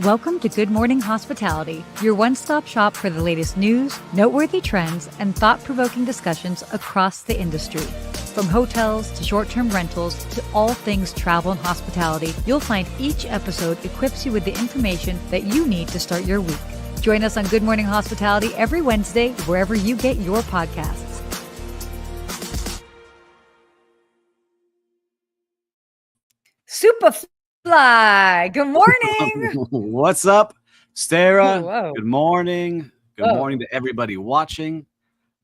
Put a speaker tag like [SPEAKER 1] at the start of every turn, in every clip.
[SPEAKER 1] Welcome to Good Morning Hospitality, your one-stop shop for the latest news, noteworthy trends, and thought-provoking discussions across the industry. From hotels to short-term rentals to all things travel and hospitality, you'll find each episode equips you with the information that you need to start your week. Join us on Good Morning Hospitality every Wednesday, wherever you get your podcasts. Superfly, good morning.
[SPEAKER 2] What's up, Stara?
[SPEAKER 1] Whoa.
[SPEAKER 2] Good morning. Good
[SPEAKER 1] Whoa.
[SPEAKER 2] morning to everybody watching.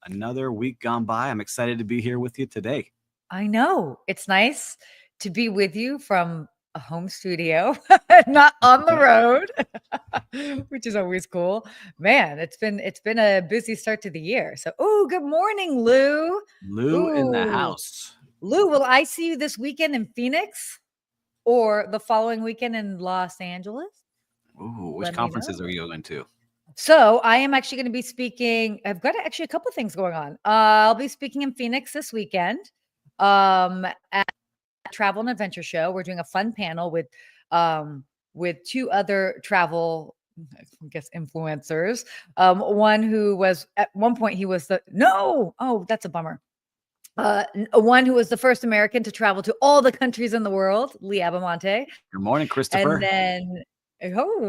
[SPEAKER 2] Another week gone by. I'm excited to be here with you today.
[SPEAKER 1] I know. It's nice to be with you from a home studio, not on the road, which is always cool. Man, it's been a busy start to the year. So, good morning, Lou.
[SPEAKER 2] Lou in the house.
[SPEAKER 1] Lou, will I see you this weekend in Phoenix or the following weekend in Los Angeles?
[SPEAKER 2] Ooh, which conferences are you going to?
[SPEAKER 1] So I am actually going to be speaking. I've got actually a couple of things going on. I'll be speaking in Phoenix this weekend at Travel and Adventure Show. We're doing a fun panel with two other travel, I guess, influencers. One who was at one point that's a bummer. One who was the first American to travel to all the countries in the world, Lee Abamonte.
[SPEAKER 2] Good morning, Christopher.
[SPEAKER 1] And then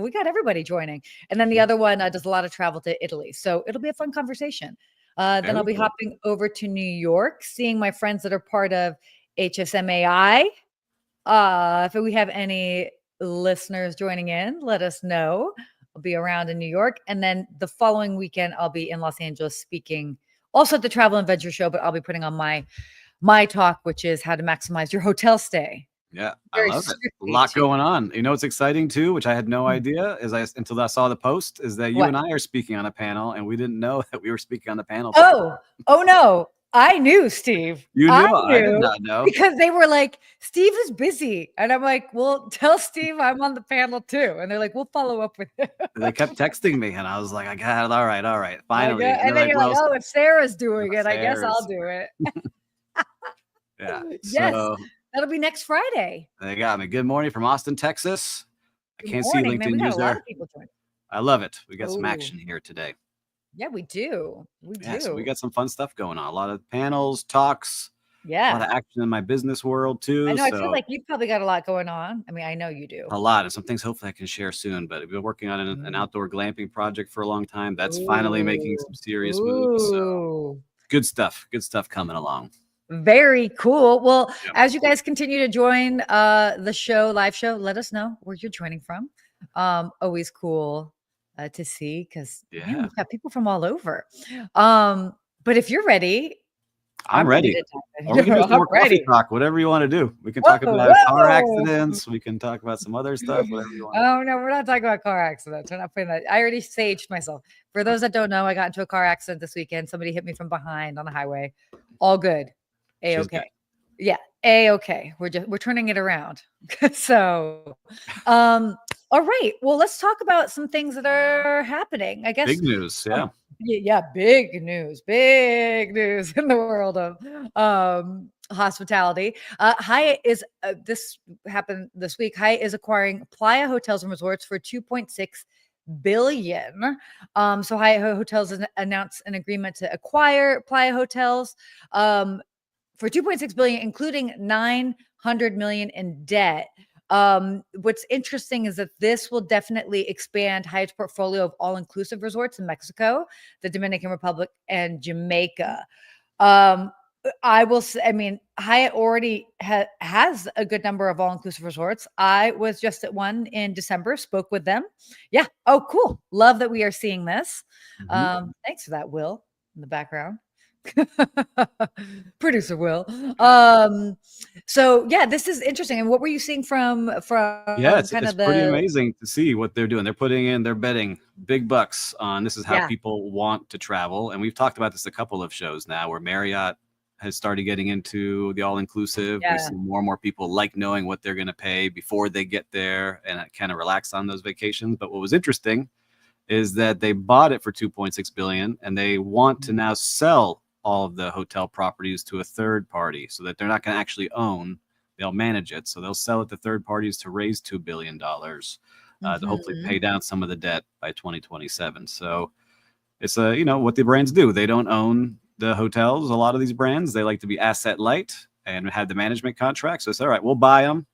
[SPEAKER 1] we got everybody joining. And then the other one does a lot of travel to Italy. So it'll be a fun conversation. Then I'll be hopping over to New York, seeing my friends that are part of HSMAI. If we have any listeners joining in, let us know. I'll be around in New York. And then the following weekend, I'll be in Los Angeles speaking also at the Travel and Adventure Show, but I'll be putting on my talk, which is how to maximize your hotel stay.
[SPEAKER 2] Yeah, I love it. A lot going on. You know what's exciting too, which I had no idea until I saw the post, is that you and I are speaking on a panel, and we didn't know that we were speaking on the panel.
[SPEAKER 1] Oh no. I knew, Steve.
[SPEAKER 2] You knew? I did not know.
[SPEAKER 1] Because they were like, Steve is busy. And I'm like, well, tell Steve I'm on the panel too. And they're like, we'll follow up with him.
[SPEAKER 2] They kept texting me, and I was like, I got it. All right. Finally.
[SPEAKER 1] And then you're like, if Sarah's doing it, I guess I'll do it.
[SPEAKER 2] Yeah.
[SPEAKER 1] Yes. So, that'll be next Friday.
[SPEAKER 2] They got me. Good morning from Austin, Texas.
[SPEAKER 1] I can't see LinkedIn user. We got a lot of people joining.
[SPEAKER 2] I love it. We got some action here today.
[SPEAKER 1] Yeah, we do.
[SPEAKER 2] So we got some fun stuff going on. A lot of panels, talks.
[SPEAKER 1] Yeah.
[SPEAKER 2] A lot of action in my business world too.
[SPEAKER 1] I know. I feel like you've probably got a lot going on. I mean, I know you do.
[SPEAKER 2] A lot. And some things hopefully I can share soon. But I've been working on an outdoor glamping project for a long time. That's finally making some serious moves. So good stuff. Good stuff coming along.
[SPEAKER 1] Very cool. Well, as you guys continue to join the show, live show, let us know where you're joining from. Always cool to see, because we've got people from all over. But if you're ready,
[SPEAKER 2] I'm ready. Or we can do more coffee talk, whatever you want to do. We can talk about car accidents. We can talk about some other stuff, whatever you want.
[SPEAKER 1] Oh, no, we're not talking about car accidents. We're not putting that. I already saged myself. For those that don't know, I got into a car accident this weekend. Somebody hit me from behind on the highway. All good. A-okay. Yeah, A-okay. We're turning it around. So, all right. Well, let's talk about some things that are happening. I guess
[SPEAKER 2] big news. Yeah.
[SPEAKER 1] Yeah, big news in the world of hospitality. Hyatt is this happened this week. Hyatt is acquiring Playa Hotels and Resorts for $2.6 billion. So Hyatt Hotels has announced an agreement to acquire Playa Hotels for $2.6 billion, including $900 million in debt. What's interesting is that this will definitely expand Hyatt's portfolio of all-inclusive resorts in Mexico, the Dominican Republic, and Jamaica. I will say, I mean, Hyatt already has a good number of all-inclusive resorts. I was just at one in December, spoke with them. Yeah. Oh, cool. Love that we are seeing this. Thanks for that, Will, in the background. Producer Will. So yeah, this is interesting. And what were you seeing from
[SPEAKER 2] it's pretty amazing to see what they're doing. They're betting big bucks on this is how people want to travel. And we've talked about this a couple of shows now, where Marriott has started getting into the all-inclusive. We see more and more people like knowing what they're going to pay before they get there and kind of relax on those vacations. But what was interesting is that they bought it for $2.6 billion, and they want to now sell all of the hotel properties to a third party, so that they're not going to actually own. They'll manage it. So they'll sell it to third parties to raise $2 billion. to hopefully
[SPEAKER 1] Mhm.
[SPEAKER 2] pay down some of the debt by 2027. So it's what the brands do. They don't own the hotels. A lot of these brands, they like to be asset light and have the management contract. So it's all right. We'll buy them.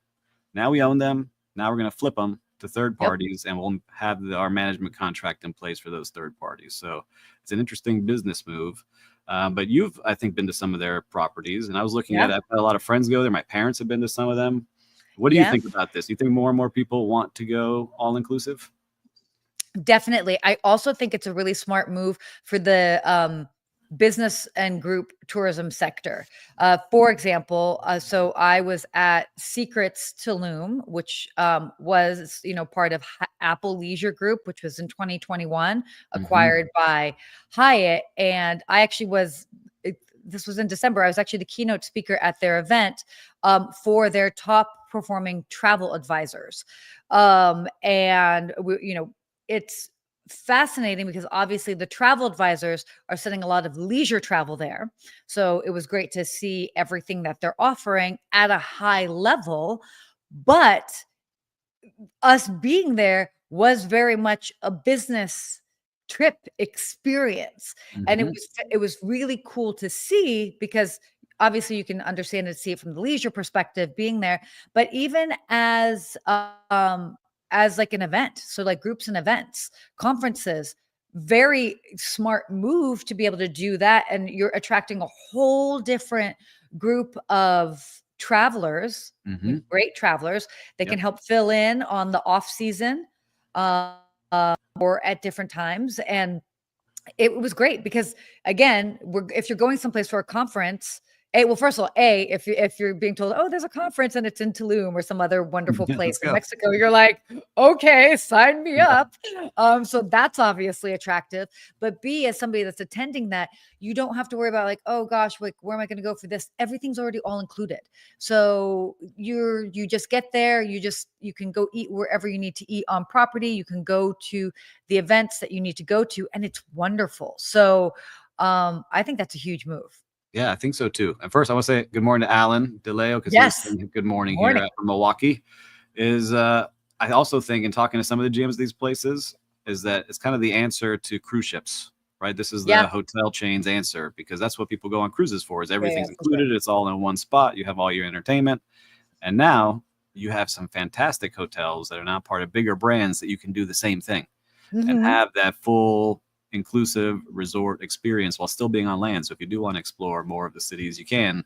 [SPEAKER 2] Now we own them. Now we're going to flip them to third
[SPEAKER 1] Yep.
[SPEAKER 2] parties, and we'll have our management contract in place for those third parties. So it's an interesting business move. But you've, I think, been to some of their properties, and I was looking at it. I've had a lot of friends go there. My parents have been to some of them. What do you
[SPEAKER 1] Yeah.
[SPEAKER 2] think about this? Do you think more and more people want to go all inclusive?
[SPEAKER 1] Definitely. I also think it's a really smart move for the business and group tourism sector. For example, so I was at Secrets Tulum, which was, part of Apple Leisure Group, which was in 2021 acquired by Hyatt. And I actually this was in December. I was actually the keynote speaker at their event for their top performing travel advisors. And it's fascinating because obviously the travel advisors are setting a lot of leisure travel there. So it was great to see everything that they're offering at a high level. But us being there was very much a business trip experience. And it was really cool to see because obviously you can understand and see it from the leisure perspective being there, but even as like an event, so like groups and events, conferences, very smart move to be able to do that. And you're attracting a whole different group of travelers, great travelers that can help fill in on the off season or at different times. And it was great because again, if you're going someplace for a conference, well, first of all, if you're being told, oh, there's a conference and it's in Tulum or some other wonderful
[SPEAKER 2] Yeah,
[SPEAKER 1] place
[SPEAKER 2] let's
[SPEAKER 1] in
[SPEAKER 2] go.
[SPEAKER 1] Mexico, you're like, okay, sign me
[SPEAKER 2] Yeah.
[SPEAKER 1] up. So that's obviously attractive. But B, as somebody that's attending that, you don't have to worry about like, oh gosh, like where am I going to go for this? Everything's already all included. So you just get there, you can go eat wherever you need to eat on property. You can go to the events that you need to go to, and it's wonderful. So I think that's a huge move.
[SPEAKER 2] Yeah, I think so too. And first, I want to say good morning to Alan DeLeo because he was
[SPEAKER 1] Yes.
[SPEAKER 2] saying good morning,
[SPEAKER 1] Morning.
[SPEAKER 2] here from Milwaukee. I also think in talking to some of the GMs of these places is that it's kind of the answer to cruise ships, right? This is the hotel chain's answer because that's what people go on cruises for. Is everything's included. Sure. It's all in one spot. You have all your entertainment, and now you have some fantastic hotels that are now part of bigger brands that you can do the same thing and have that full inclusive resort experience while still being on land. So if you do want to explore more of the cities, you can.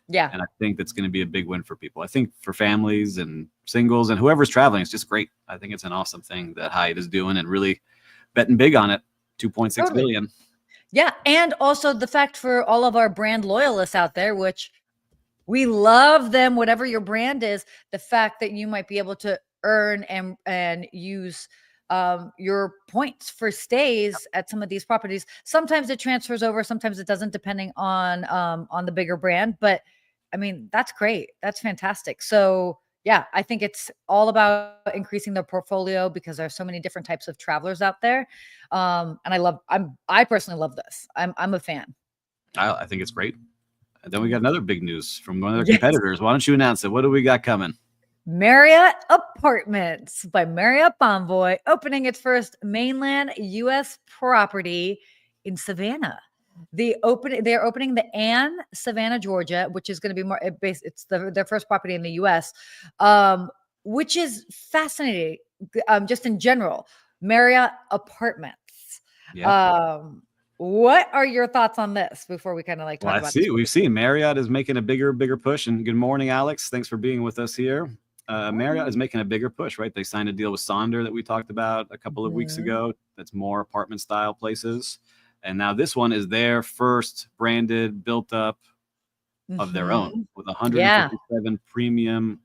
[SPEAKER 1] Yeah.
[SPEAKER 2] And I think that's going to be a big win for people. I think for families and singles and whoever's traveling, it's just great. I think it's an awesome thing that Hyatt is doing and really betting big on it. 2.6 billion.
[SPEAKER 1] Yeah. And also the fact for all of our brand loyalists out there, which we love them, whatever your brand is, the fact that you might be able to earn and use your points for stays at some of these properties. Sometimes it transfers over, sometimes it doesn't, depending on the bigger brand. But I mean, that's great. That's fantastic. So yeah, I think it's all about increasing their portfolio because there's so many different types of travelers out there. And I personally love this. I'm a fan.
[SPEAKER 2] I think it's great. And then we got another big news from one of their competitors. Why don't you announce it? What do we got coming?
[SPEAKER 1] Marriott Apartments by Marriott Bonvoy opening its first mainland U.S. property in Savannah. They're opening the Ann, Savannah, Georgia, which is going to be more based. It's their first property in the U.S., which is fascinating. Just in general, Marriott Apartments.
[SPEAKER 2] Yeah.
[SPEAKER 1] What are your thoughts on this before we kind of like talk about this?
[SPEAKER 2] We've seen Marriott is making a bigger push. And good morning, Alex. Thanks for being with us here. Marriott is making a bigger push, right? They signed a deal with Sonder that we talked about a couple of weeks ago. That's more apartment style places. And now this one is their first branded, built up of their own with 157 premium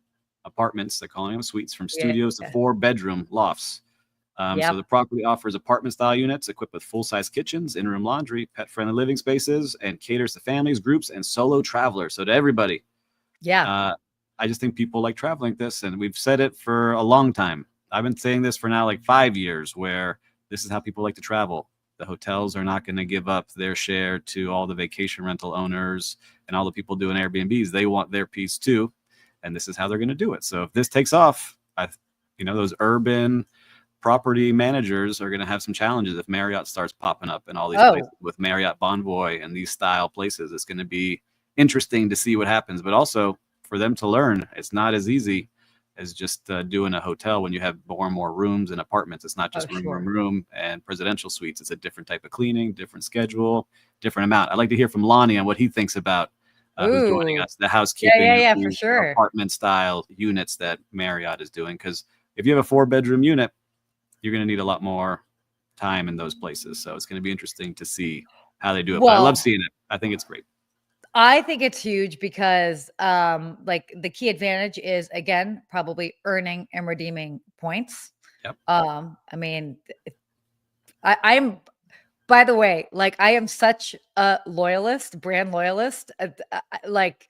[SPEAKER 2] apartments. They're calling them suites, from studios to 4-bedroom lofts. So the property offers apartment style units equipped with full-size kitchens, in-room laundry, pet-friendly living spaces, and caters to families, groups, and solo travelers. So to everybody.
[SPEAKER 1] Yeah.
[SPEAKER 2] I just think people like traveling like this, and we've said it for a long time. I've been saying this for now like 5 years, where this is how people like to travel. The hotels are not going to give up their share to all the vacation rental owners and all the people doing Airbnbs. They want their piece too, and this is how they're going to do it. So if this takes off, those urban property managers are going to have some challenges if Marriott starts popping up in all these places with Marriott Bonvoy and these style places. It's going to be interesting to see what happens, but also for them to learn. It's not as easy as just doing a hotel when you have more and more rooms and apartments. It's not just room and presidential suites. It's a different type of cleaning, different schedule, different amount. I'd like to hear from Lonnie on what he thinks about who's joining us, the housekeeping,
[SPEAKER 1] for sure,
[SPEAKER 2] apartment style units that Marriott is doing. Because if you have a 4-bedroom unit, you're going to need a lot more time in those places. So it's going to be interesting to see how they do it. But I love seeing it. I think it's great.
[SPEAKER 1] I think it's huge because like the key advantage is, again, probably earning and redeeming points.
[SPEAKER 2] Yep.
[SPEAKER 1] I mean, I'm, by the way, like I am such a loyalist, brand loyalist, like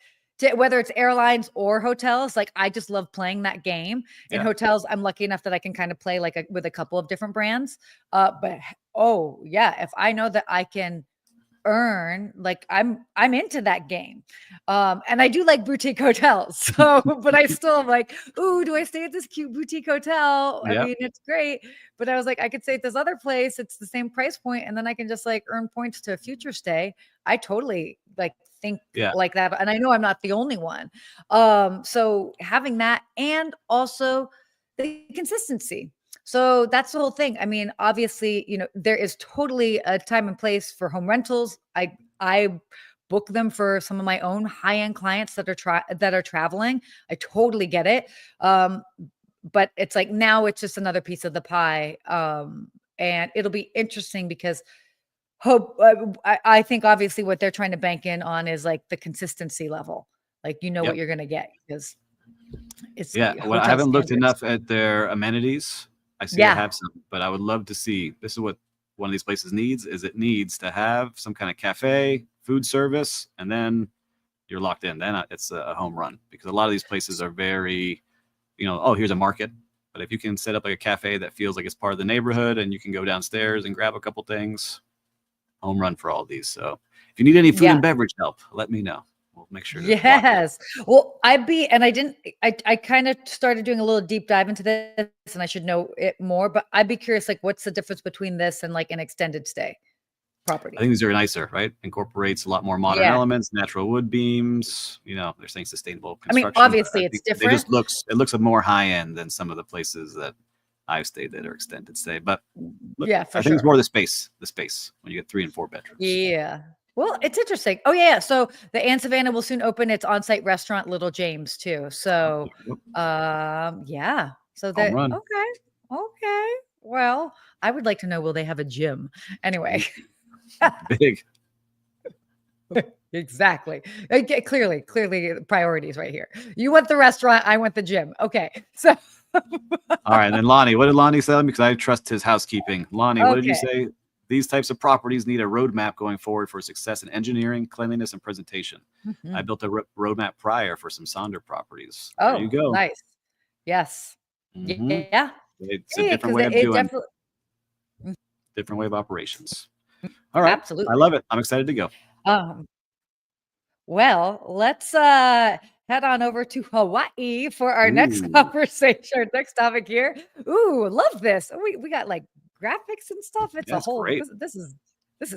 [SPEAKER 1] whether it's airlines or hotels, like I just love playing that game. In hotels, I'm lucky enough that I can kind of play like with a couple of different brands. But if I know that I can earn, like I'm into that game. And I do like boutique hotels. So, but I still am like, ooh, do I stay at this cute boutique hotel? I mean, it's great. But I was like, I could stay at this other place. It's the same price point, and then I can just like earn points to a future stay. I totally like think like that. And I know I'm not the only one. So having that, and also the consistency. So that's the whole thing. I mean, obviously, you know, there is totally a time and place for home rentals. I book them for some of my own high-end clients that are traveling. I totally get it. But it's like now it's just another piece of the pie. And it'll be interesting because I think obviously what they're trying to bank in on is like the consistency level. Like, you know what you're going to get, because it's
[SPEAKER 2] well, I haven't looked enough at their amenities. I see they have some, but I would love to see. This is what one of these places needs. Is it needs to have some kind of cafe, food service, and then you're locked in. Then it's a home run, because a lot of these places are very, you know, oh, here's a market. But if you can set up like a cafe that feels like it's part of the neighborhood, and you can go downstairs and grab a couple things, home run for all of these. So if you need any food and beverage help, let me know. We'll make sure.
[SPEAKER 1] Well, I kind of started doing a little deep dive into this, and I should know it more, but I'd be curious, like, what's the difference between this and like an extended stay property?
[SPEAKER 2] I think these are nicer, right? Incorporates a lot more modern elements, natural wood beams, you know, they're saying sustainable construction.
[SPEAKER 1] I mean, obviously it's different.
[SPEAKER 2] It looks more high end than some of the places that I've stayed that are extended stay. But look, I think it's more the space when you get 3 and 4 bedrooms.
[SPEAKER 1] Yeah. Well, it's interesting. So the Ann Savannah will soon open its on-site restaurant, Little James, too. So, So they're okay. Well, I would like to know, will they have a gym? Anyway.
[SPEAKER 2] Big.
[SPEAKER 1] Exactly. Clearly priorities right here. You want the restaurant, I want the gym. Okay. So.
[SPEAKER 2] All right. And then Lonnie, what did Lonnie say? Because I trust his housekeeping. Lonnie, what did you say? These types of properties need a roadmap going forward for success in engineering, cleanliness, and presentation. I built a roadmap prior for some Sonder properties. There you go.
[SPEAKER 1] Nice. Yes. Yeah.
[SPEAKER 2] It's a different way of doing. Different way of operations. All right.
[SPEAKER 1] Absolutely.
[SPEAKER 2] I love it. I'm excited to go.
[SPEAKER 1] Well, let's head on over to Hawaii for our next conversation, our next topic here. Ooh, love this. We got like graphics and stuff. It's a whole this is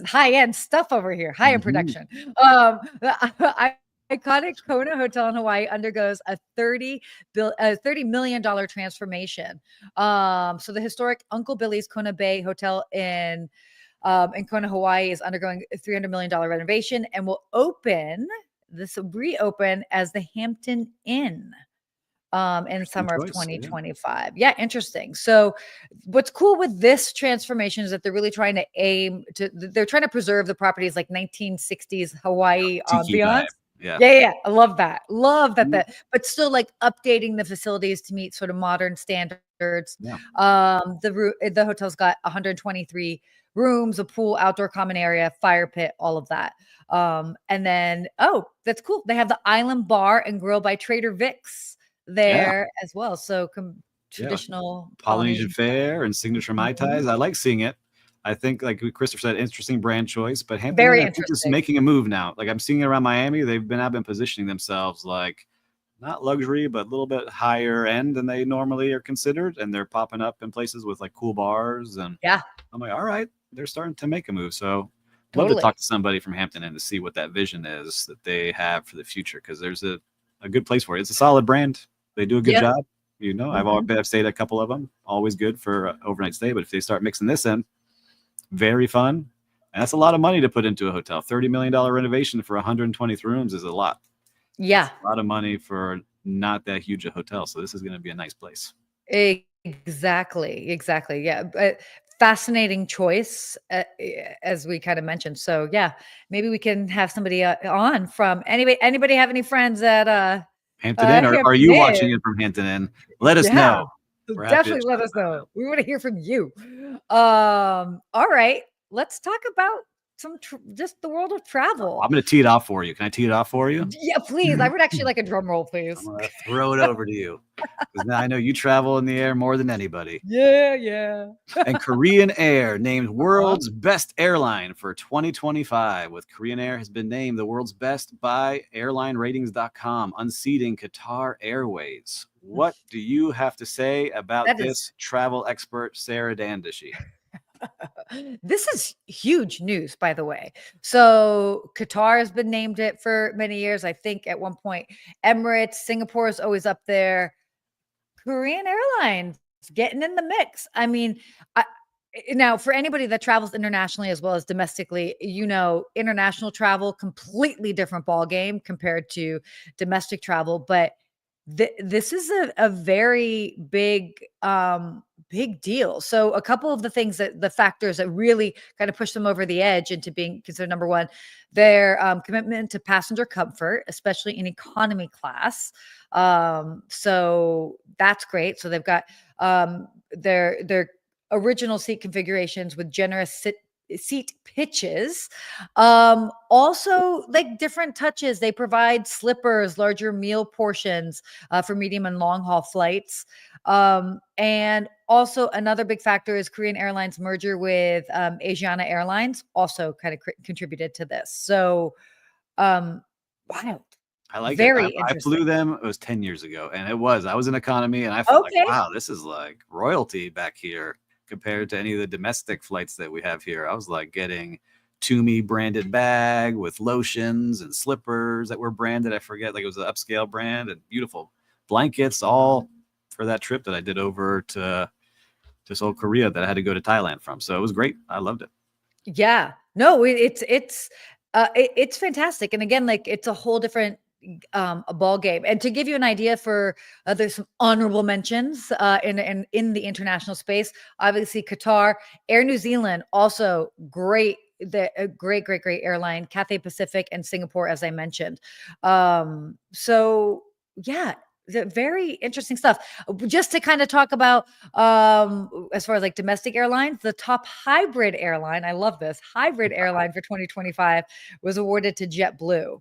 [SPEAKER 1] high-end stuff over here, high-end production. The iconic Kona Hotel in Hawaii undergoes a $30 million transformation. So the historic Uncle Billy's Kona Bay Hotel in Kona, Hawaii is undergoing a $300 million renovation and will reopen as the Hampton Inn in summer of 2025. Yeah, interesting. So what's cool with this transformation is that they're really trying to they're trying to preserve the property's like 1960s Hawaii ambiance. Yeah. I love that. But still like updating the facilities to meet sort of modern standards. The hotel's got 123 rooms, a pool, outdoor common area, fire pit, all of that. And then, that's cool. They have the Island Bar and Grill by Trader Vic's there as well. So traditional
[SPEAKER 2] Polynesian fare and signature Mai Tais. I like seeing it. I think, like Christopher said, interesting brand choice, but Hampton is making a move now. Like I'm seeing it around Miami. I've been positioning themselves like not luxury, but a little bit higher end than they normally are considered. And they're popping up in places with like cool bars. And
[SPEAKER 1] yeah,
[SPEAKER 2] I'm like, all right, they're starting to make a move. So love to
[SPEAKER 1] totally.
[SPEAKER 2] talk to somebody from Hampton Inn to see what that vision is that they have for the future. Cause there's a good place for it. It's a solid brand. They do a good
[SPEAKER 1] Yeah.
[SPEAKER 2] job. You know, I've stayed at a couple of them, always good for overnight stay. But if they start mixing this in, very fun. And that's a lot of money to put into a hotel. $30 million renovation for 120 rooms is a lot.
[SPEAKER 1] Yeah.
[SPEAKER 2] That's a lot of money for not that huge a hotel. So this is going to be a nice place.
[SPEAKER 1] Exactly. Yeah. But fascinating choice, as we kind of mentioned. So yeah, maybe we can have somebody on from anybody have any friends at
[SPEAKER 2] Hampton Inn? Are
[SPEAKER 1] Hampton
[SPEAKER 2] you
[SPEAKER 1] Inn?
[SPEAKER 2] watching it from Hampton Inn? Let us know.
[SPEAKER 1] We're definitely let us know. We want to hear from you. All right, let's talk about just the world of travel.
[SPEAKER 2] I'm going to tee it off for you. Can I tee it off for you?
[SPEAKER 1] Yeah, please. I would actually like a drum roll, please.
[SPEAKER 2] I'm going to throw it over to you because now I know you travel in the air more than anybody.
[SPEAKER 1] Yeah.
[SPEAKER 2] And Korean Air named world's best airline for 2025. With Korean Air has been named the world's best by airlineratings.com, unseating Qatar Airways. What do you have to say about this, travel expert Sarah Dandashy?
[SPEAKER 1] This is huge news, by the way. So Qatar has been named it for many years. I think at one point, Emirates, Singapore is always up there. Korean Airlines getting in the mix. I mean, now for anybody that travels internationally as well as domestically, international travel, completely different ball game compared to domestic travel. But this is a very big deal. So a couple of the factors that really kind of push them over the edge into being considered number one, their commitment to passenger comfort, especially in economy class. So that's great. So they've got their original seat configurations with generous seat pitches. Also, like different touches, they provide slippers, larger meal portions for medium and long haul flights. And also another big factor is Korean Airlines merger with Asiana Airlines also kind of contributed to this. So wild.
[SPEAKER 2] I like
[SPEAKER 1] Very
[SPEAKER 2] it. I
[SPEAKER 1] interesting.
[SPEAKER 2] flew them. It was 10 years ago. And I was in economy and I felt like, wow, this is like royalty back here compared to any of the domestic flights that we have here. I was like getting Toomey branded bag with lotions and slippers that were branded. I forget, like it was an upscale brand and beautiful blankets, all for that trip that I did over to Seoul, Korea, that I had to go to Thailand from. So it was great. I loved it.
[SPEAKER 1] Yeah, no, it's fantastic. And again, like it's a whole different a ball game. And to give you an idea for there's some honorable mentions in the international space. Obviously, Qatar, Air New Zealand, also great. A great airline, Cathay Pacific, and Singapore, as I mentioned. So yeah, very interesting stuff. Just to kind of talk about as far as like domestic airlines, the top hybrid airline, I love this hybrid airline for 2025 was awarded to JetBlue.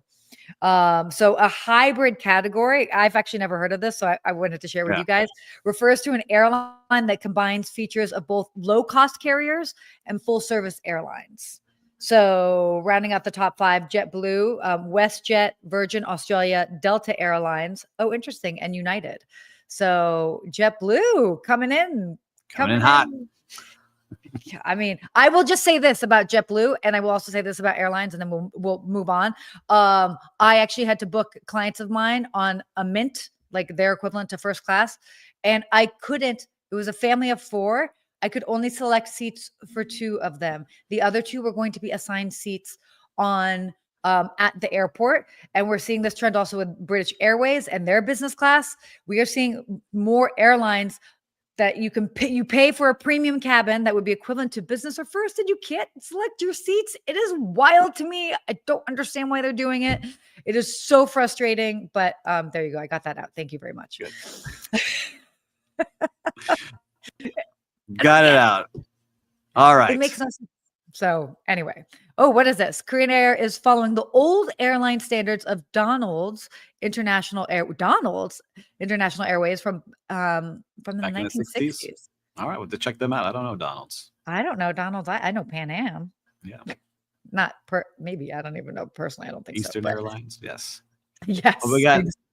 [SPEAKER 1] So a hybrid category, I've actually never heard of this, so I wanted to share with you guys, refers to an airline that combines features of both low-cost carriers and full-service airlines. So rounding out the top five, JetBlue, WestJet, Virgin Australia, Delta Airlines. Oh, interesting. And United. So JetBlue coming in
[SPEAKER 2] hot.
[SPEAKER 1] I mean, I will just say this about JetBlue, and I will also say this about airlines, and then we'll move on. I actually had to book clients of mine on a Mint, like their equivalent to first class, and I couldn't. It was a family of 4. I could only select seats for 2 of them. The other 2 were going to be assigned seats on at the airport. And we're seeing this trend also with British Airways and their business class. We are seeing more airlines that you pay for a premium cabin that would be equivalent to business or first, and you can't select your seats. It is wild to me. I don't understand why they're doing it. It is so frustrating, but there you go. I got that out. Thank you very much.
[SPEAKER 2] Got it out. All right.
[SPEAKER 1] It makes no sense. So anyway, what is this? Korean Air is following the old airline standards of Donald's International Airways from the 1960s.
[SPEAKER 2] All right, well, to check them out. I don't know Donald's.
[SPEAKER 1] I don't know Donald's. I know Pan Am.
[SPEAKER 2] Yeah.
[SPEAKER 1] Maybe I don't even know personally. I don't think
[SPEAKER 2] Eastern
[SPEAKER 1] so.
[SPEAKER 2] Airlines. Yes.
[SPEAKER 1] Yes.
[SPEAKER 2] Well,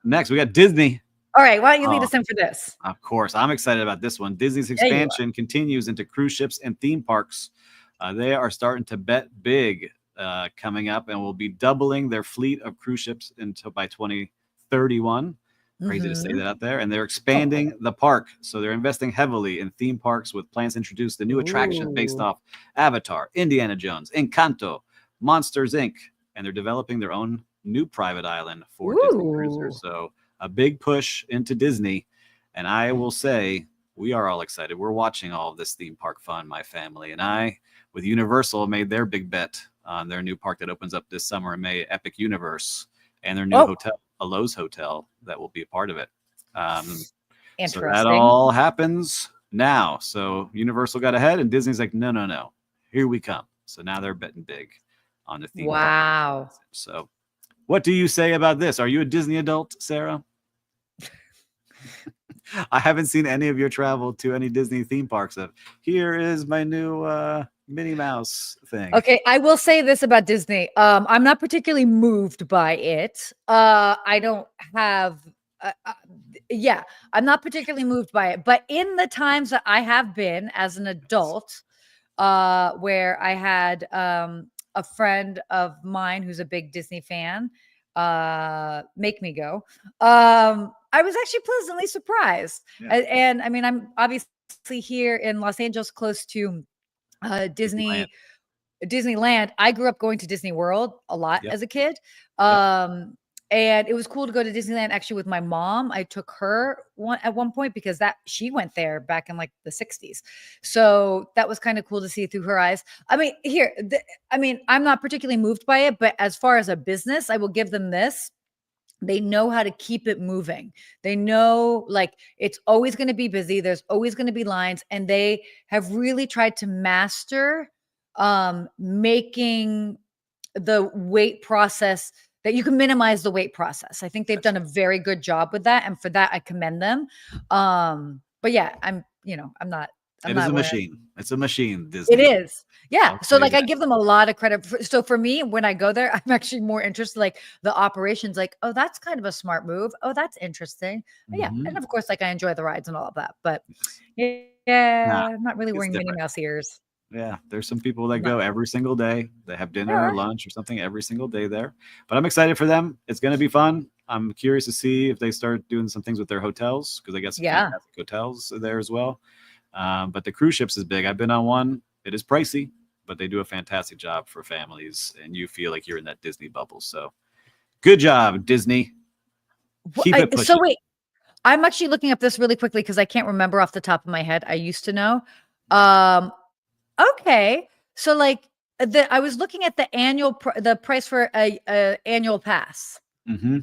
[SPEAKER 2] Next, we got Disney.
[SPEAKER 1] All right, why don't you lead us in for this?
[SPEAKER 2] Of course, I'm excited about this one. Disney's expansion continues into cruise ships and theme parks. They are starting to bet big coming up, and will be doubling their fleet of cruise ships until by 2031. Crazy to say that out there. And they're expanding the park. So they're investing heavily in theme parks with plans to introduce the new attractions based off Avatar, Indiana Jones, Encanto, Monsters, Inc. And they're developing their own new private island for Disney cruisers. So a big push into Disney. And I will say, we are all excited. We're watching all of this theme park fun, my family. And I, with Universal, made their big bet on their new park that opens up this summer in May, Epic Universe, and their new hotel, a Lowe's hotel, that will be a part of it. So that all happens now. So Universal got ahead, and Disney's like, no, here we come. So now they're betting big on the theme park. So what do you say about this? Are you a Disney adult, Sarah? I haven't seen any of your travel to any Disney theme parks. Here is my new Minnie Mouse thing.
[SPEAKER 1] Okay, I will say this about Disney. I'm not particularly moved by it. I don't have I'm not particularly moved by it. But in the times that I have been as an adult, where I had a friend of mine who's a big Disney fan make me go, I was actually pleasantly surprised. And I mean, I'm obviously here in Los Angeles, close to Disneyland. I grew up going to Disney World a lot as a kid. And it was cool to go to Disneyland actually with my mom. I took her at one point because she went there back in like the 60s. So that was kind of cool to see through her eyes. I mean, I'm not particularly moved by it, but as far as a business, I will give them this. They know how to keep it moving. They know, like, it's always going to be busy. There's always going to be lines. And they have really tried to master making the wait process, that you can minimize the wait process. I think they've done a very good job with that. And for that, I commend them. But yeah, I'm not.
[SPEAKER 2] It is a machine. It's a machine, Disney.
[SPEAKER 1] It is. Yeah. So like I give them a lot of credit. So for me, when I go there, I'm actually more interested, like the operations, like, oh, that's kind of a smart move. Oh, that's interesting. Yeah. And of course, like I enjoy the rides and all of that. But I'm not really wearing Minnie Mouse ears.
[SPEAKER 2] Yeah. There's some people that go every single day. They have dinner or lunch or something every single day there. But I'm excited for them. It's going to be fun. I'm curious to see if they start doing some things with their hotels, because I guess fantastic hotels there as well. But the cruise ships is big. I've been on one. It is pricey, but they do a fantastic job for families, and you feel like you're in that Disney bubble. So good job, Disney. Keep it pushing.
[SPEAKER 1] So wait, I'm actually looking up this really quickly because I can't remember off the top of my head. I used to know. Okay. So like I was looking at the the price for a annual pass.
[SPEAKER 2] Mm-hmm.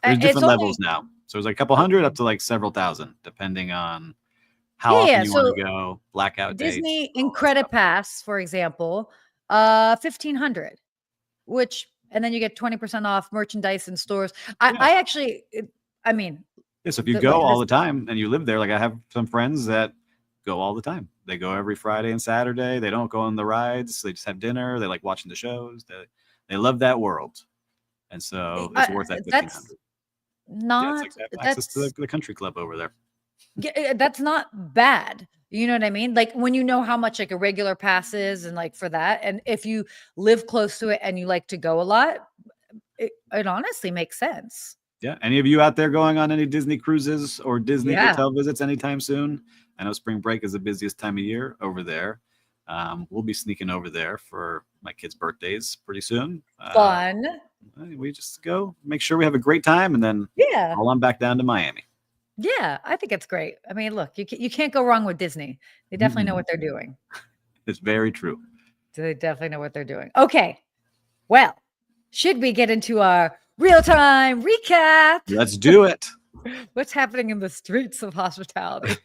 [SPEAKER 2] There's different levels now. So it's like a couple hundred up to like several thousand, depending on how often you want to go, blackout dates.
[SPEAKER 1] Disney Incredipass, for example, $1,500, and then you get 20% off merchandise in stores. So
[SPEAKER 2] if you go all the time and you live there, like I have some friends that go all the time. They go every Friday and Saturday. They don't go on the rides. They just have dinner. They like watching the shows. They love that world. And so it's worth that $1,500. It's like access to the country club over there.
[SPEAKER 1] Yeah, that's not bad. You know what I mean? Like when you know how much like a regular pass is, and like for that, and if you live close to it and you like to go a lot, it honestly makes sense.
[SPEAKER 2] Yeah. Any of you out there going on any Disney cruises or Disney hotel visits anytime soon? I know spring break is the busiest time of year over there. We'll be sneaking over there for my kids' birthdays pretty soon.
[SPEAKER 1] Fun.
[SPEAKER 2] We just go make sure we have a great time, and then roll on back down to Miami.
[SPEAKER 1] Yeah, I think it's great. I mean, look, you can't go wrong with Disney. They definitely know what they're doing.
[SPEAKER 2] It's very true.
[SPEAKER 1] They definitely know what they're doing. Okay. Well, should we get into our real-time recap?
[SPEAKER 2] Let's do it.
[SPEAKER 1] What's happening in the streets of hospitality?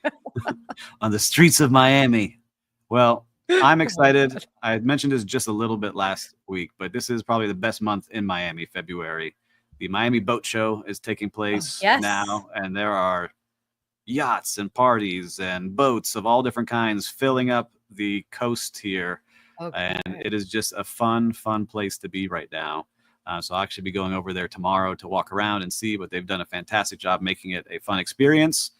[SPEAKER 2] On the streets of Miami. Well, I'm excited. I had mentioned this just a little bit last week, but this is probably the best month in Miami, February. The Miami Boat Show is taking place now, and there are yachts and parties and boats of all different kinds filling up the coast here. And it is just a fun place to be right now. So I'll actually be going over there tomorrow to walk around and see, but they've done a fantastic job making it a fun experience.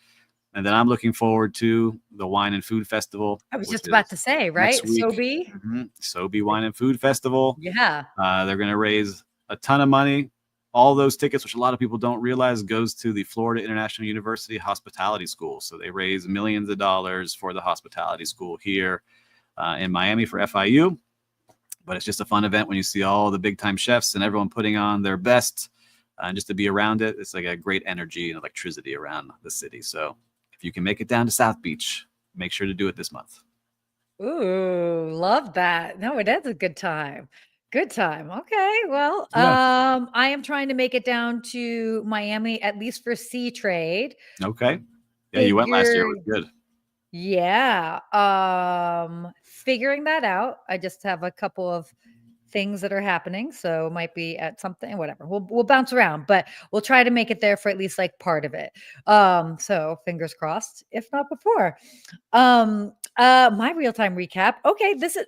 [SPEAKER 2] And then I'm looking forward to the Wine and Food Festival.
[SPEAKER 1] I was just about to say, right?
[SPEAKER 2] Next week.
[SPEAKER 1] Sobe.
[SPEAKER 2] Sobe Wine and Food Festival.
[SPEAKER 1] Yeah.
[SPEAKER 2] They're going to raise a ton of money. All those tickets, which a lot of people don't realize, goes to the Florida International University Hospitality School. So they raise millions of dollars for the hospitality school here in Miami for FIU. But it's just a fun event when you see all the big time chefs and everyone putting on their best. And just to be around it, it's like a great energy and electricity around the city. So if you can make it down to South Beach, make sure to do it this month.
[SPEAKER 1] Ooh, love that. No, it is a good time. Good time. Okay. Well, yeah. I am trying to make it down to Miami, at least for sea trade.
[SPEAKER 2] Okay. Yeah, you went last year. It was good.
[SPEAKER 1] Yeah. Figuring that out. I just have a couple of things that are happening, so it might be at something, whatever. We'll bounce around, but we'll try to make it there for at least like part of it. So fingers crossed, if not before. My real-time recap. Okay, this is,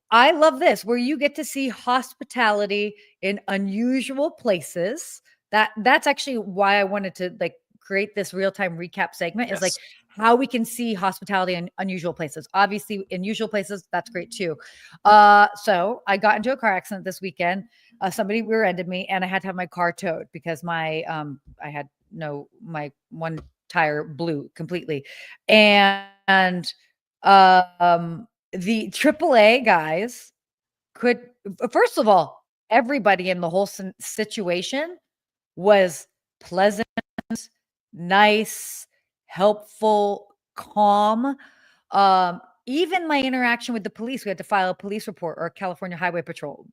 [SPEAKER 1] I love this, where you get to see hospitality in unusual places. That's actually why I wanted to like create this real-time recap segment. Is like how we can see hospitality in unusual places. Obviously, in usual places, that's great too. So I got into a car accident this weekend. Somebody rear-ended me, and I had to have my car towed because my one tire blew completely, and the AAA guys could, first of all, everybody in the whole situation was pleasant, nice, helpful, calm. Even my interaction with the police, we had to file a police report or California Highway Patrol.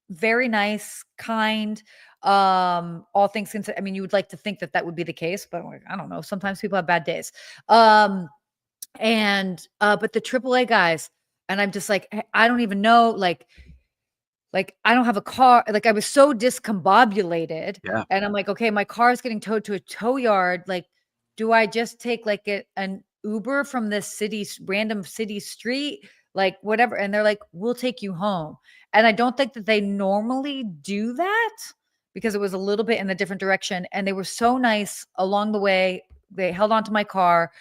[SPEAKER 1] Very nice, kind. All things considered, I mean, you would like to think that that would be the case, but I don't know. Sometimes people have bad days. But the AAA guys, and I'm just like, I don't even know, like I don't have a car. Like I was so discombobulated.
[SPEAKER 2] Yeah.
[SPEAKER 1] And I'm like, okay, my car is getting towed to a tow yard. Like, do I just take like an Uber from this random city street? Like whatever. And they're like, we'll take you home. And I don't think that they normally do that because it was a little bit in a different direction. And they were so nice along the way. They held onto my car.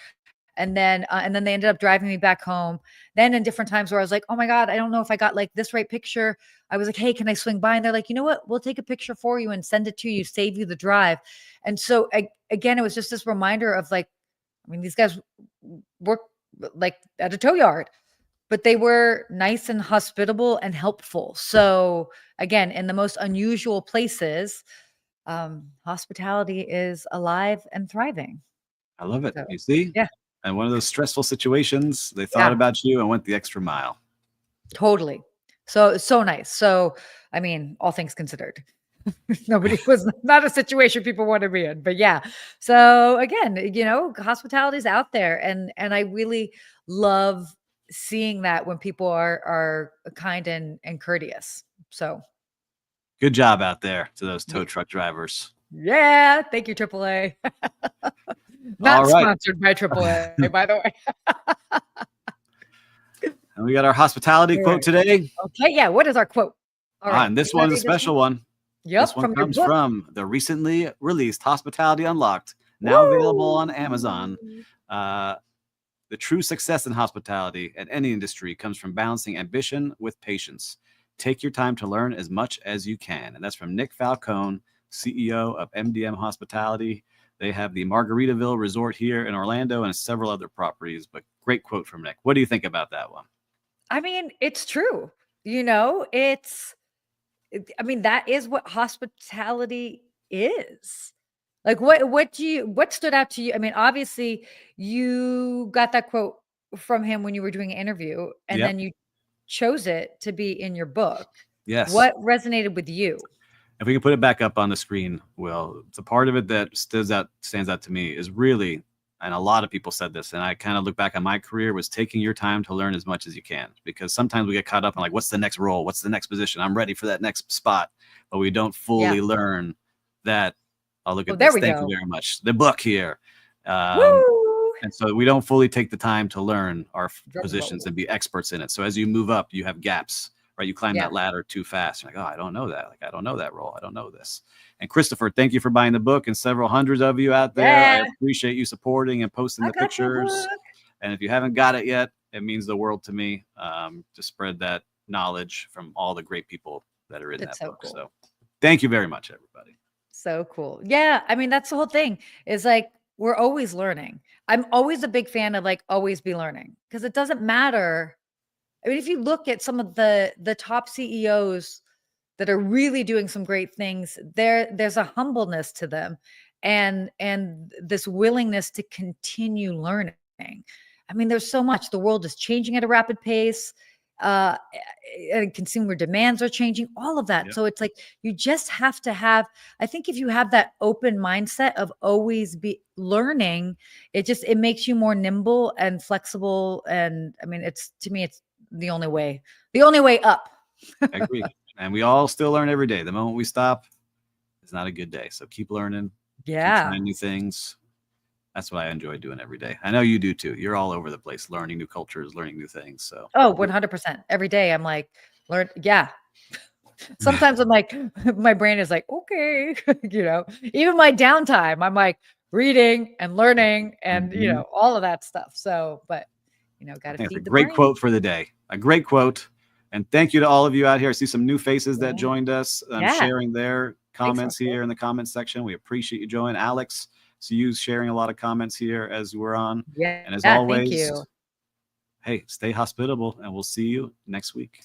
[SPEAKER 1] And then they ended up driving me back home. Then in different times where I was like, oh my God, I don't know if I got like this right picture. I was like, hey, can I swing by? And they're like, you know what? We'll take a picture for you and send it to you, save you the drive. And so again, it was just this reminder of like, I mean, these guys work like at a tow yard, but they were nice and hospitable and helpful. So again, in the most unusual places, hospitality is alive and thriving.
[SPEAKER 2] I love it. So, you see?
[SPEAKER 1] Yeah.
[SPEAKER 2] And one of those stressful situations, they thought about you and went the extra mile.
[SPEAKER 1] Totally. So nice. So, I mean, all things considered, nobody was not a situation people want to be in, but yeah. So again, hospitality is out there, and I really love seeing that when people are kind and courteous. So
[SPEAKER 2] good job out there to those tow truck drivers.
[SPEAKER 1] Yeah. Thank you, AAA. Not sponsored by AAA, by the way.
[SPEAKER 2] And we got our hospitality quote today.
[SPEAKER 1] Okay, yeah. What is our quote?
[SPEAKER 2] All right. And this one's a special one.
[SPEAKER 1] Yep.
[SPEAKER 2] This one comes from the recently released Hospitality Unlocked, now available on Amazon. The true success in hospitality and any industry comes from balancing ambition with patience. Take your time to learn as much as you can. And that's from Nick Falcone, CEO of MDM Hospitality. They have the Margaritaville Resort here in Orlando and several other properties, but great quote from Nick. What do you think about that one?
[SPEAKER 1] I mean, it's true. That is what hospitality is. Like, what stood out to you? I mean, obviously you got that quote from him when you were doing an interview, and then you chose it to be in your book.
[SPEAKER 2] Yes.
[SPEAKER 1] What resonated with you?
[SPEAKER 2] If we can put it back up on the screen, Will, it's a part of it that stands out to me is really, and a lot of people said this, and I kind of look back on my career, was taking your time to learn as much as you can. Because sometimes we get caught up in like, what's the next role? What's the next position? I'm ready for that next spot. But we don't fully learn that. Oh, look at this. Thank you very much. The book here. And so we don't fully take the time to learn our positions and be experts in it. So as you move up, you have gaps right? You climb that ladder too fast. You're like, oh, I don't know that. Like, I don't know that role. I don't know this. And Christopher, thank you for buying the book, and several hundreds of you out there. I appreciate you supporting and posting the pictures. And if you haven't got it yet, it means the world to me, to spread that knowledge from all the great people that are in that book. Cool. So thank you very much, everybody.
[SPEAKER 1] So cool. Yeah. I mean, that's the whole thing, is like, we're always learning. I'm always a big fan of like always be learning, because it doesn't matter. I mean, if you look at some of the top CEOs that are really doing some great things, there's a humbleness to them, and this willingness to continue learning. I mean, there's so much. The world is changing at a rapid pace. And consumer demands are changing, all of that. So it's like, you just have to have, I think if you have that open mindset of always be learning, it makes you more nimble and flexible. And I mean, to me, it's the only way up.
[SPEAKER 2] I agree. And we all still learn every day. The moment we stop, it's not a good day. So keep learning. Keep trying new things. That's what I enjoy doing every day. I know you do too. You're all over the place, learning new cultures, learning new things. So
[SPEAKER 1] 100%. Every day I'm like, learn. Yeah. Sometimes I'm like, my brain is like, okay, even my downtime, I'm like reading and learning and, all of that stuff. So, but, got to feed the
[SPEAKER 2] great
[SPEAKER 1] brain.
[SPEAKER 2] Quote for the day. A great quote. And thank you to all of you out here. I see some new faces that joined us, sharing their comments here in the comments section. We appreciate you joining. Alex, see you sharing a lot of comments here as we're on.
[SPEAKER 1] Yeah.
[SPEAKER 2] And as always,
[SPEAKER 1] thank you.
[SPEAKER 2] Hey, stay hospitable, and we'll see you next week.